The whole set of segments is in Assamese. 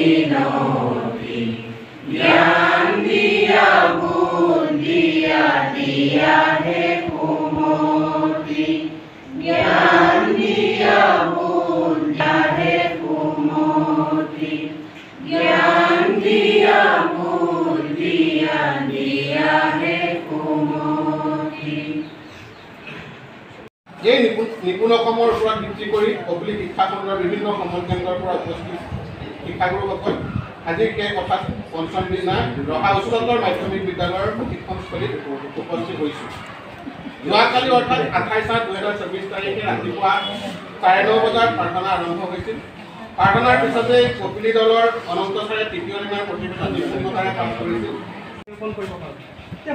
मिनती ज्ञान दिया गुण दिया दिया है कुमति ज्ञान दिया गुण दिया है कुमति ज्ञान दिया गुण दिया दिया है कुमति। এই নিপুণ অসমৰ ওপৰত ভিত্তি কৰি কপিলী শিক্ষা খণ্ডৰ বিভিন্ন সমল কেন্দ্ৰৰ পৰা উপস্থিত শিক্ষাগুৰুসকল আজিৰ সেই কথাত পঞ্চম দিনা ৰহা উচ্চতৰ মাধ্যমিক বিদ্যালয়ৰ প্ৰশিক্ষণস্থলীত উপস্থিত হৈছোঁ। যোৱাকালি অৰ্থাৎ 28/7/2024 তাৰিখে ৰাতিপুৱা 9:30 বজাত প্ৰাৰ্থনা আৰম্ভ হৈছিল। প্ৰাৰ্থনাৰ পিছতে কপিলী দলৰ অনন্ত ছাৰে তৃতীয় দিনাৰ প্ৰতিবেদন নিপুণতাৰে কাম কৰিছিল।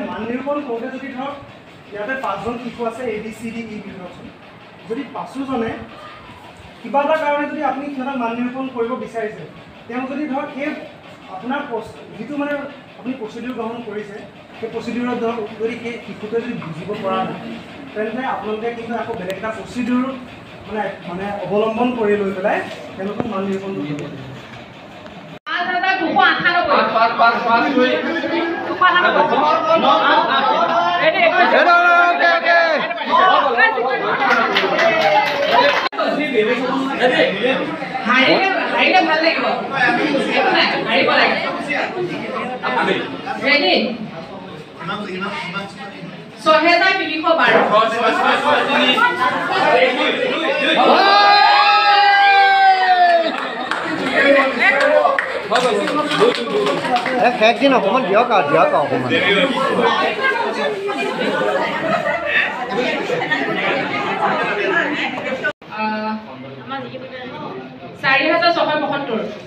মান নিৰূপণ কৰোঁতে যদি ধৰক ইয়াতে 5জন শিশু আছে ABCD বিভাজন যদি 5জনে কিবা এটা কাৰণে যদি আপুনি সিহঁতক মান নিৰূপণ কৰিব বিচাৰিছে তেওঁ যদি ধৰক সেই আপোনাৰ যিটো মানে আপুনি প্ৰচিডিউৰ গ্ৰহণ কৰিছে সেই প্ৰচিডিউৰত ধৰক যদি সেই শিশুটোৱে যদি বুজিব পৰা নাই তেন্তে আপোনালোকে কিন্তু আকৌ বেলেগ এটা প্ৰচিডিউৰ মানে অৱলম্বন কৰি লৈ পেলাই তেওঁলোকক মান নিৰূপণ কৰিব। খেক দিন অকণমান দিয়ক অকণমান 4,675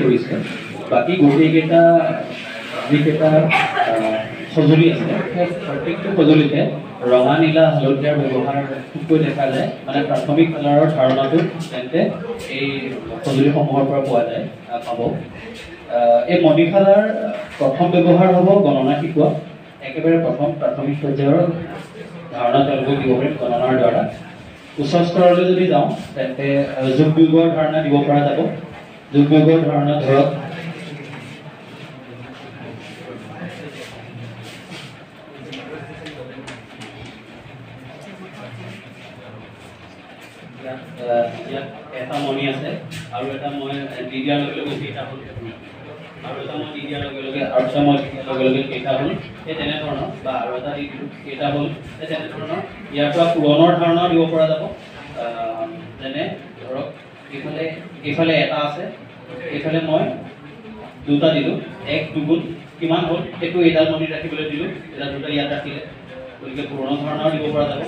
পৰিষ্কাৰ বাকী গোটেইকেইটা যিকেইটা সঁজুলি আছে সেই প্ৰত্যেকটো সঁজুলিতে ৰঙা নীলা হালধীয়াৰ ব্যৱহাৰ খুবকৈ দেখা যায়। মানে প্ৰাথমিক কালাৰৰ ধাৰণাটো তেন্তে এই সঁজুলিসমূহৰ পৰা পোৱা যায় পাব। এই মণিশালাৰ প্ৰথম ব্যৱহাৰ হ'ব গণনা শিকোৱা। একেবাৰে প্ৰথম প্ৰাথমিক পৰ্যায়ৰ ধাৰণা তেওঁলোকক দিব পাৰিম গণনাৰ দ্বাৰা। উচ্চ স্তৰলৈ যদি যাওঁ তেন্তে যোগ বিয়োগৰ ধাৰণা দিব পৰা যাব। যোগ বিয়োগৰ ধাৰণা ধৰক এটা মণি আছে আৰু এটা মই দি দিয়াৰ লগে লগে কেইটা হ'ল আৰু এটা মই দি দিয়াৰ লগে লগে আৰু এটা মই দি দিয়াৰ লগে লগে কেইটা হ'ল সেই তেনেধৰণৰ বা আৰু এটা দি দিলোঁ কেইটা হ'ল সেই তেনেধৰণৰ ইয়াৰ পৰা পূৰণৰ ধাৰণাও দিব পৰা যাব। যেনে ধৰক এইফালে এটা আছে এইফালে মই দুটা দিলোঁ 1 2 কিমান হ'ল সেইটো এডাল মণিত ৰাখিবলৈ দিলোঁ এটা দুটা ইয়াত ৰাখিলে গতিকে পূৰণ ধাৰণাও দিব পৰা যাব।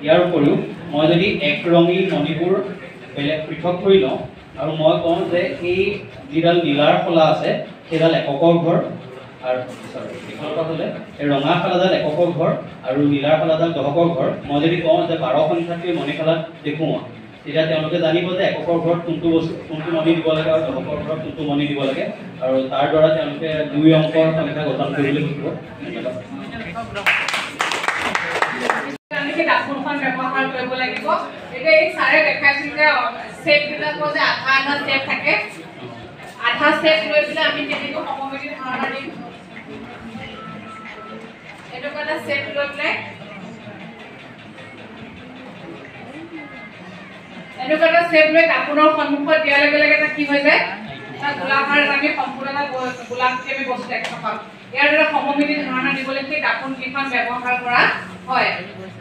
ইয়াৰ উপৰিও মই যদি এক ৰঙী মণিবোৰ বেলেগ পৃথক কৰি লওঁ আৰু মই কওঁ যে এই যিডাল নীলাৰ শলা আছে সেইডাল এককৰ ঘৰ আৰু এইফালৰ হ'লে এই ৰঙা শলাডাল এককৰ ঘৰ আৰু নীলাৰ শলাডাল দশকৰ ঘৰ। মই যদি কওঁ যে 12 সংখ্যাটোৱে মণিশালাত দেখুওৱা তেতিয়া তেওঁলোকে জানিব যে এককৰ ঘৰত কোনটো বস্তু কোনটো মণি দিব লাগে আৰু দশকৰ ঘৰত কোনটো মণি দিব লাগে আৰু তাৰ দ্বাৰা তেওঁলোকে 2 অংকৰ সংখ্যা গঠন কৰিবলৈ শিকিব। দাপোনখন ব্যৱহাৰ কৰিব লাগিব। এতিয়া এই ছাৰে দেখাইছিল যে ষ্টেপবিলাকৰ যে আধা ষ্টেপ থাকে আধা ষ্টেপ লৈ পেলাই আমি কেনেকৈ সমমিতি ধাৰণা দিম এনেকুৱা এটা ষ্টেপ লৈ পেলাই এনেকুৱা এটা ষ্টেপ লৈ দাপোনৰ সন্মুখত দিয়াৰ লগে লগে এটা কি হৈ যায় এটা গোলাকাৰ আমি সম্পূৰ্ণ এটা গোলাকৃতি আমি বস্তু দেখা পাম। ইয়াৰ দ্বাৰা সমমিতি ধাৰণা দিবলৈ সেই দাপোনকেইখন ব্যৱহাৰ কৰা হয়।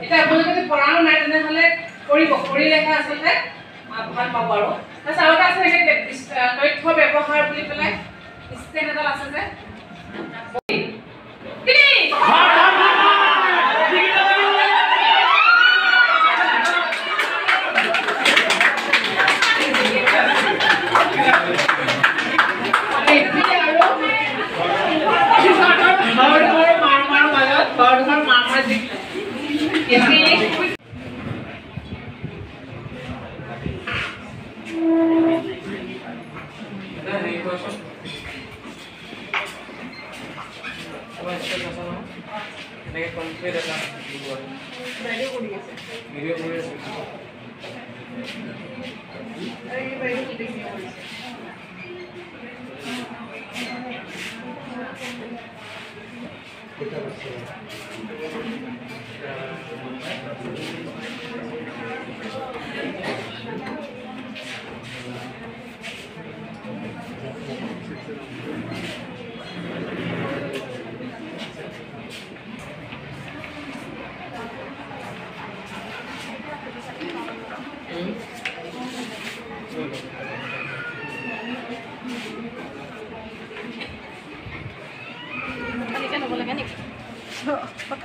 এটা আপোনালোকে যদি পঢ়াও নাই তেনেহ'লে কৰিলেহে আচলতে ভাল পাব। আৰু তাৰপিছত আৰু এটা আছে তথ্য ব্যৱহাৰ বুলি পেলাই ষ্টেণ্ড এডাল আছে যে বাইদেউ কৰি আছে এই বাইদেউ কি দেখি কৰিছে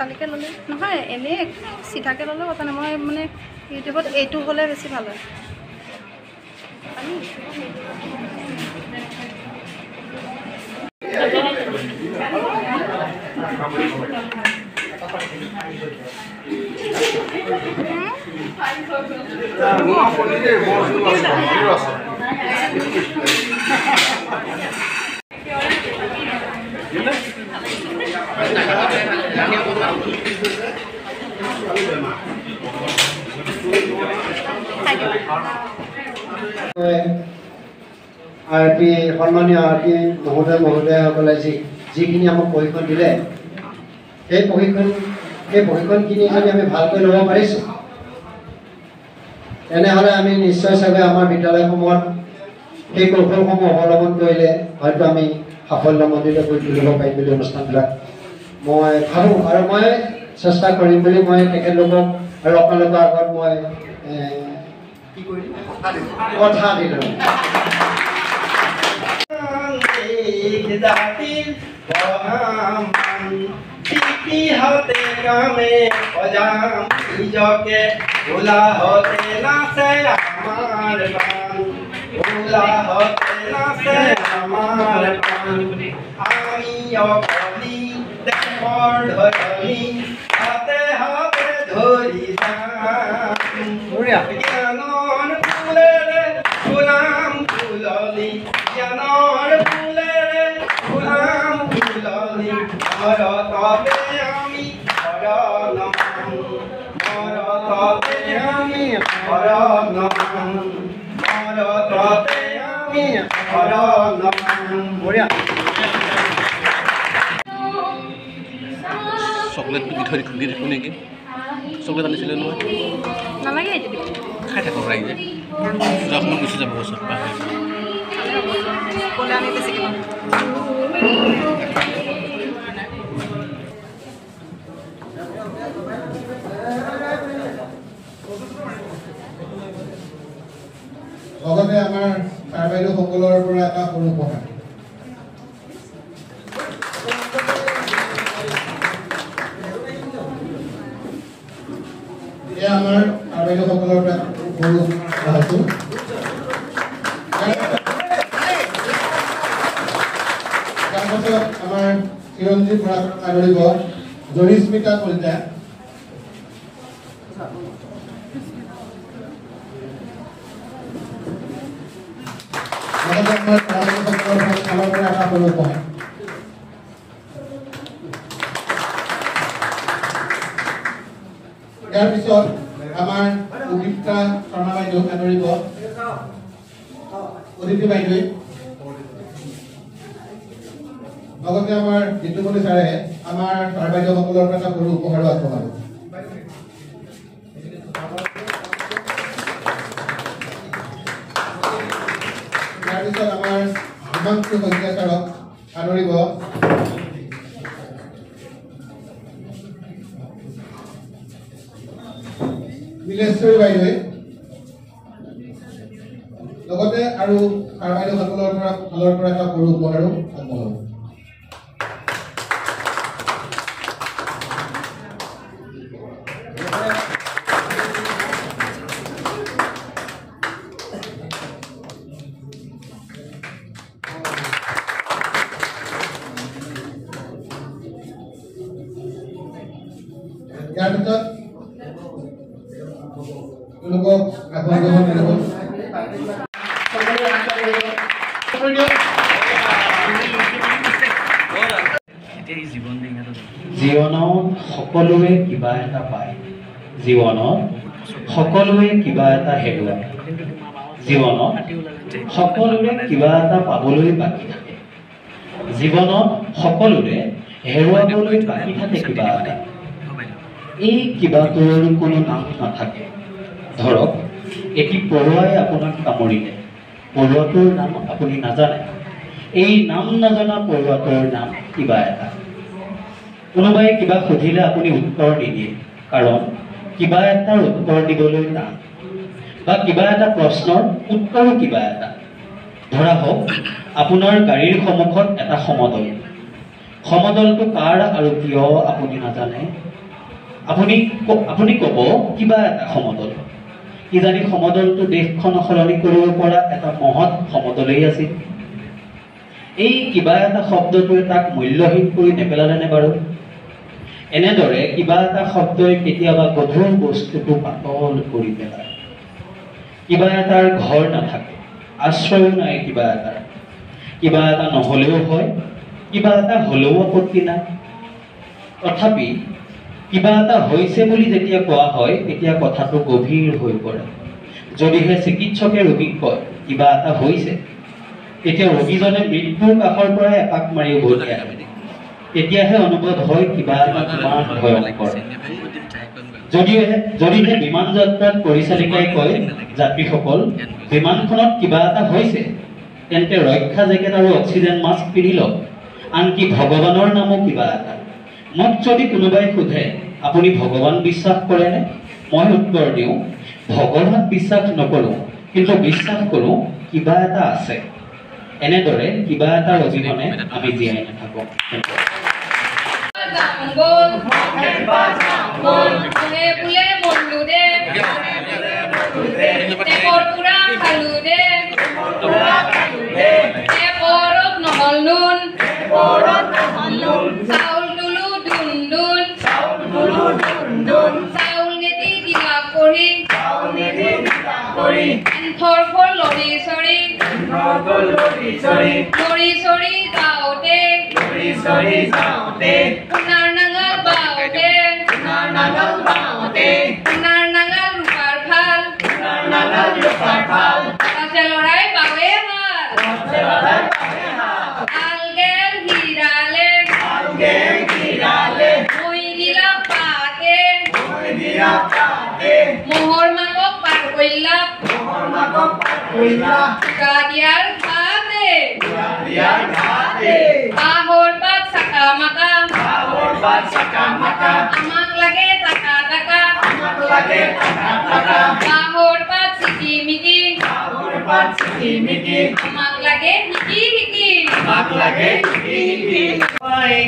তালিকা ল'লে নহয় এনেই চিধাকৈ ল'লেও কথা নাই মই মানে ইউটিউবত এইটো হ'লে বেছি ভাল হয় RP সন্মানীয় RP মহোদয়সকলে যিখিনি আমাক প্ৰশিক্ষণ দিলে সেই প্ৰশিক্ষণখিনি যদি আমি ভালকৈ ল'ব পাৰিছোঁ তেনেহ'লে আমি নিশ্চয় চাগে আমাৰ বিদ্যালয়সমূহত সেই কৌশলসমূহ অৱলম্বন কৰিলে হয়তো আমি সাফল্যমণ্ডিত কৰি তুলিব পাৰিম বুলি অনুষ্ঠানবিলাক মই ভাবোঁ আৰু মই চেষ্টা কৰিম বুলি মই তেখেতলোকক আৰু আপোনালোকৰ আগত মই কথা দিলোঁ হতে কামে অজাম নিজকে ভোলা হতে নাচে আমার প্রাণ ভোলা হতে নাচে আমার প্রাণ আমি অকলি দেহর ধরনি হাতে হাতে ধরি জ্ঞানর ফুলে ফুলাম ফুললি জ্ঞানর ফুলে ফুলাম ফুললি ভরততে আমি ভরনম ভরততে আমি ভরনম ভরততে আমি ভরনম বঢ়িয়া চকলেট দি থৈ খুলি দেখোঁ নেকি চকলেট আনিছিলে নহয় নালাগে এইটো খাই থাকক ৰাইজে যখন গুচি যাব ওচৰত ক'লে আমি বেছিকৈ লগতে আমাৰ ছাৰ বাইদেউসকলৰ পৰা এটা সৰু উপহাৰ এয়া আমাৰ ছাৰ বাইদেউসকলৰ পৰা সৰু উপহাৰটো তাৰপাছত আমাৰ চিৰঞ্জীৱ বৰাক আদৰিব জৰিস্মিতা কলিতা ইয়াৰ পিছত আমাৰ উদিপ্তা শৰ্মা বাইদেউ আদৰিব অদিতি বাইদেৱে লগতে আমাৰ জিতুমণি ছাৰে আমাৰ ছাৰ বাইদেউসকলৰ পৰা এটা সৰু উপহাৰো আগবঢ়াব ইয়াৰ পিছত আমাৰ হিমাংশু শইকীয়া ছাৰক আদৰিব নীলেশ্বৰী বাইদেৱে লগতে আৰু ছাৰ বাইদেউসকলৰ ফালৰ পৰা এটা সৰু উপহাৰো আগবঢ়াব ইয়াৰ পিছত তেওঁলোকক আগবঢ়াব জীৱনৰ সকলোৱে কিবা এটা পায় জীৱনত সকলোৱে কিবা এটা হেৰুৱায় জীৱনত সকলোৰে কিবা এটা পাবলৈ বাকী থাকে জীৱনত সকলোৰে হেৰুৱাবলৈ বাকী থাকে কিবা এটা এই কিবাটোৰ কোনো নাম নাথাকে ধৰক এটি পৰুৱাই আপোনাক কামুৰিলে পৰুৱাটোৰ নাম আপুনি নাজানে এই নাম নজনা পৰুৱাটোৰ নাম কিবা এটা কোনোবাই কিবা সুধিলে আপুনি উত্তৰ নিদিয়ে কাৰণ কিবা এটাৰ উত্তৰ দিবলৈ টান বা কিবা এটা প্ৰশ্নৰ উত্তৰো কিবা এটা ধৰা হওক আপোনাৰ গাড়ীৰ সন্মুখত এটা সমদল সমদলটো কাৰ আৰু কিয় আপুনি নাজানে আপুনি ক'ব কিবা এটা সমদল কিজানি সমদলটো দেশখন সলনি কৰিব পৰা এটা মহৎ সমদলেই আছিল এই কিবা এটা শব্দটোৱে তাক মূল্যহীন কৰি নেপেলালেনে বাৰু এনেদৰে কিবা এটা শব্দই কেতিয়াবা গধুৰ বস্তুটো পাতল কৰি পেলায় কিবা এটাৰ ঘৰ নাথাকে আশ্ৰয়ো নাই কিবা এটা নহ'লেও হয় কিবা এটা হ'লেও আপত্তি নাই তথাপি কিবা এটা হৈছে বুলি যেতিয়া কোৱা হয় তেতিয়া কথাটো গভীৰ হৈ পৰে যদিহে চিকিৎসকে ৰোগীক কয় কিবা এটা হৈছে তেতিয়া ৰোগীজনে মৃত্যুৰ কাষৰ পৰাই এপাক মাৰি উভতি আহে তেতিয়াহে অনুভৱ হয় কিবা এটা কিমান ভয়ংকৰ যদিহে বিমান যাত্ৰাত পৰিচালিকাই কয় যাত্ৰীসকল বিমানখনত কিবা এটা হৈছে তেন্তে ৰক্ষা জেকেট আৰু অক্সিজেন মাস্ক পিন্ধি লওক আনকি ভগৱানৰ নামো কিবা এটা মোক যদি কোনোবাই সোধে আপুনি ভগৱান বিশ্বাস কৰেনে মই উত্তৰ দিওঁ ভগৱান বিশ্বাস নকৰোঁ কিন্তু বিশ্বাস কৰোঁ কিবা এটা আছে এনেদৰে কিবা এটা অবিহনে আমি জীয়াই নাথাকোঁ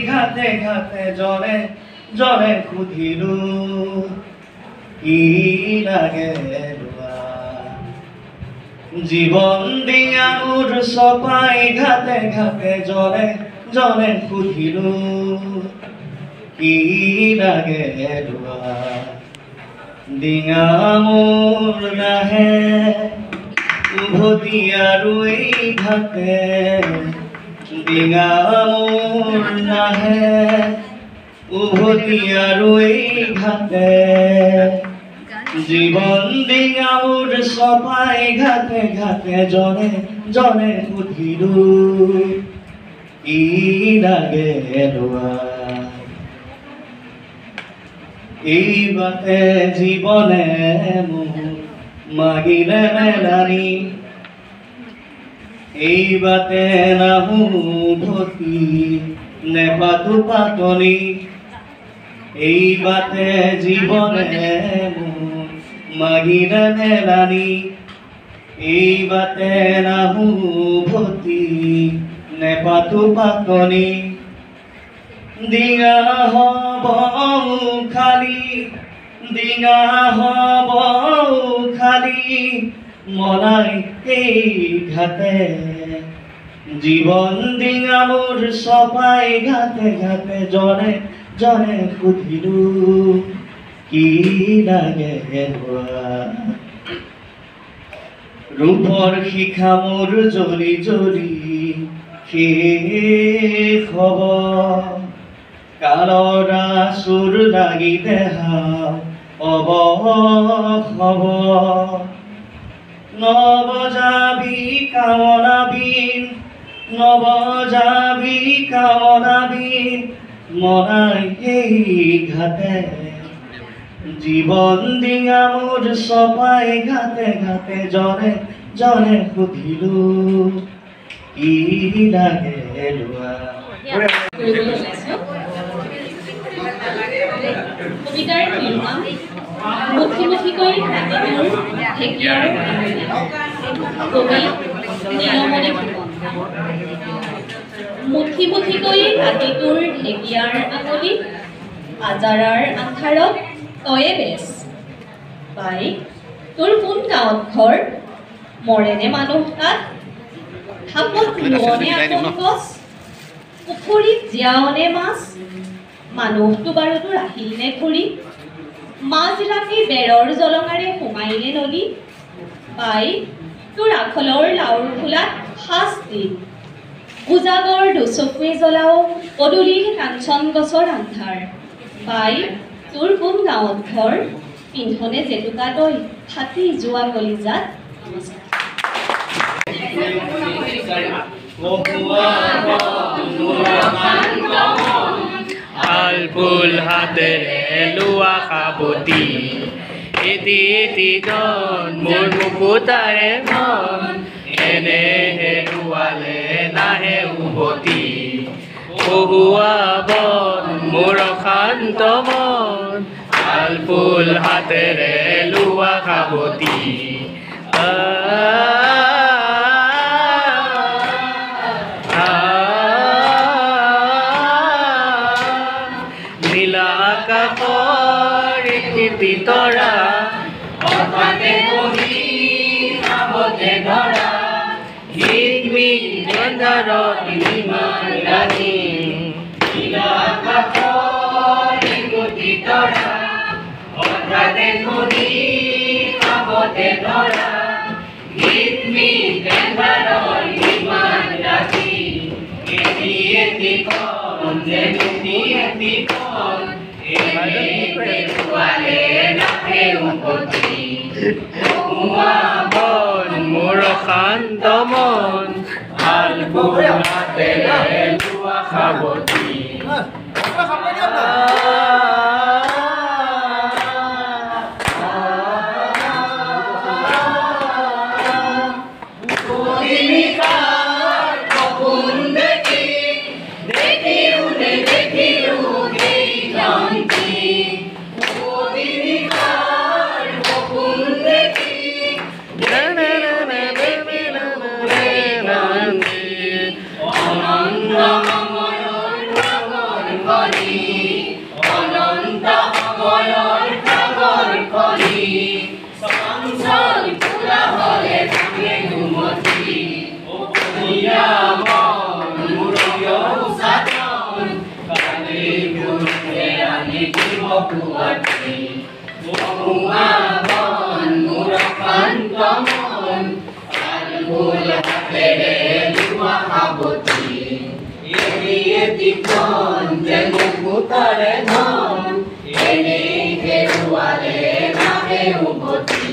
ঘাটে ঘাটে জনে জনে সুধিলো কি লাগে জীবন দিয়া মোৰ চপাই ঘাটে ঘাটে জনে জনে সুধিলো কি লাগে ডিঙা মোৰ নাহে উভতি আৰু এই ঘাটে ডিঙা মোৰ নাহে উভতি আৰু এই ঘাটে জীবন ডিঙা মোৰ চপাই ঘাটে ঘাটে জনে জনে সুধিলো কি লাগে এই বাটে জীৱনে মোক মাগিলে মেলানি এই বাটে নাহো ভতি নেপাতো পাতনি এই বাটে জীৱনে মোক মাগিলে মেলানি এই বাটে নাহো ভতি নেপাতো পাতনি ডিঙা হব খালি ডিঙা হব খালি মলাই এই ঘাটে জীৱন ডিঙা মোৰ চপাই ঘাটে ঘাটে জনে জনে সুধিলো কি লাগে ৰূপৰ শিখা মোৰ জ্বলি জ্বলি শেষ হ'ব কালৰা সুৰ লাগি দেহা অৱসৱ নবজাবি কামনাবিন নবজাবি কামনাবিন মনাই এই ঘাটে জীৱন ডিঙা মোৰ চপাই ঘাটে ঘাটে জনে জনে সুধিলো কি লাগে লোৱা কবিতাৰ শিৰোনাম মুঠি মুঠিকৈ হাতীটোৰ ঢেকীয়াৰ কবি নীলমণি ফুকন। মুঠি মুঠিকৈ হাতীটোৰ ঢেকীয়াৰ আঙুলি আজাৰাৰ আন্ধাৰত তয়ে বেচ বাই তোৰ কোন গাঁৱত ঘৰ মৰেনে মানুহ তাত থাপত লোৱনে আপন গছ পুখুৰীত জীয়াৱনে মাছ মানুহটো বাৰু তোৰ আহিল নে ঘূৰি মাছ ৰাতি বেৰৰ জলঙাৰে সোমাইলে নদী বাই তোৰ আখলৰ লাওৰ ফুলাত সাজ দি উজাগৰ দুচকুৱে জ্বলাও পদূলিৰ কাঞ্চন গছৰ আন্ধাৰ বাই তোৰ কোন গাঁৱত ঘৰ পিন্ধনে জেতুকা দৈ ফাটি যোৱা কলিজাত আলফুল হাতেৰে লোৱা সাবতি এটি এটিজন মোৰ মুকুতাৰে মন এনে হেৰুৱালে নাহে উভতি বহুৱা বন মোৰ শান্ত মন আলফুল হাতেৰে লোৱা সাবতি নীলা আকাশৰ তৰা হঠাতে বহি খাবতে ধৰা হিমিক গন্ধাৰত ইমান ৰাতি নীলা আকাশৰ তৰা হঠাতে বহি খাবতে ধৰা হিমিক গন্ধাৰত ইমান ৰাতি এটি এটি কণ যে দুটি এটি কণ মোৰ শান্ত মন আলফুল হাতেৰে লোৱা সাবতি মুকুতাৰে ধন এনেই হেৰুৱালে নাহে উভতি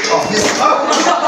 Oh,